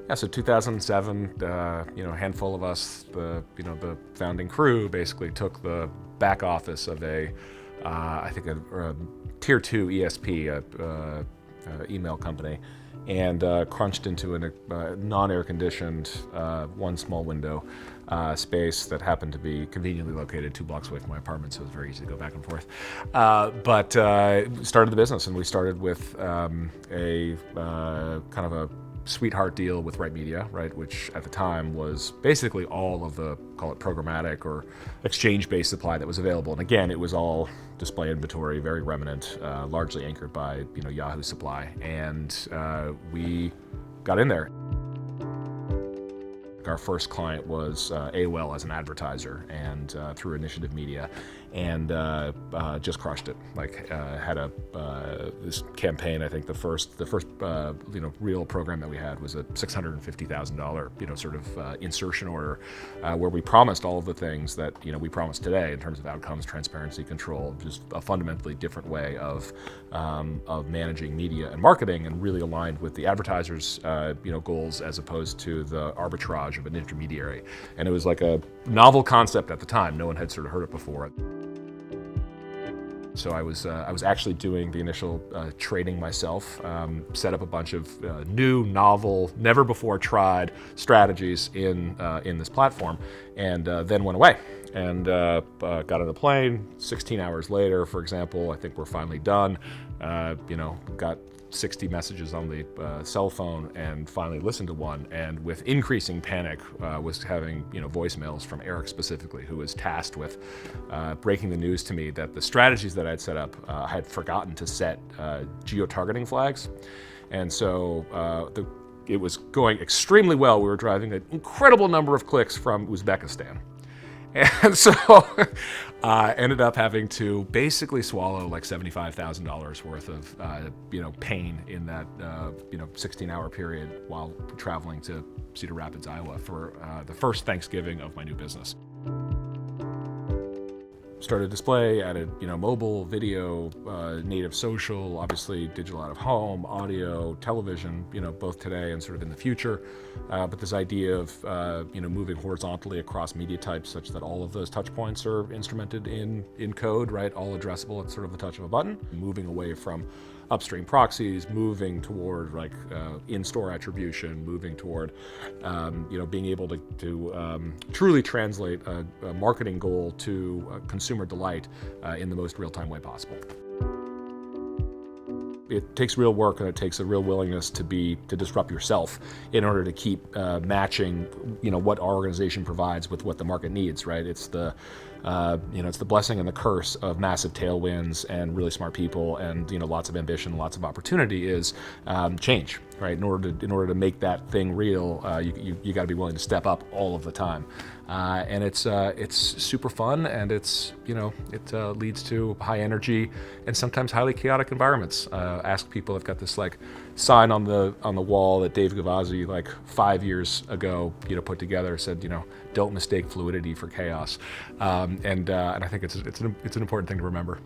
Yeah, so 2007, a handful of us, the founding crew, basically took the back office of I think a tier 2 ESP, email company, and crunched into a non-air conditioned, one small window space that happened to be conveniently located 2 blocks away from my apartment, so it was very easy to go back and forth. But started the business, and we started with a kind of a sweetheart deal with Right Media, right, which at the time was basically all of the, call it programmatic or exchange-based supply that was available. And again, it was all display inventory, very remnant, largely anchored by Yahoo supply. And we got in there. Our first client was AOL as an advertiser, and through Initiative Media, and just crushed it. Had this campaign. I think the first real program that we had was a $650,000 sort of insertion order, where we promised all of the things that we promised today in terms of outcomes, transparency, control, just a fundamentally different way of managing media and marketing, and really aligned with the advertisers' goals as opposed to the arbitrage of an intermediary. And it was like a novel concept at the time. No one had sort of heard it before. So I was actually doing the initial trading myself, set up a bunch of new, novel, never before tried strategies in this platform, and then went away and got on a plane. 16 hours later, for example, I think we're finally done. Got 60 messages on the cell phone, and finally listened to one, and with increasing panic was having voicemails from Eric specifically, who was tasked with breaking the news to me that the strategies that I'd set up, I had forgotten to set geo-targeting flags. And so it was going extremely well. We were driving an incredible number of clicks from Uzbekistan. And so ended up having to basically swallow like $75,000 worth of pain in that 16-hour period while traveling to Cedar Rapids, Iowa for the first Thanksgiving of my new business. Started display, added mobile, video, native social, obviously digital out of home, audio, television, both today and sort of in the future. But this idea of moving horizontally across media types such that all of those touch points are instrumented in code, right? All addressable at sort of the touch of a button. Moving away from upstream proxies, moving toward in-store attribution, moving toward being able to truly translate a marketing goal to consumer delight in the most real-time way possible. It takes real work, and it takes a real willingness to disrupt yourself in order to keep matching what our organization provides with what the market needs, right? It's the blessing and the curse of massive tailwinds and really smart people and lots of ambition, lots of opportunity is change, right? In order to make that thing real, you got to be willing to step up all of the time, and it's super fun, and it leads to high energy and sometimes highly chaotic environments. Ask people. I've got this sign on the wall that Dave Zawadzki 5 years ago put together, said don't mistake fluidity for chaos, and I think it's an important thing to remember.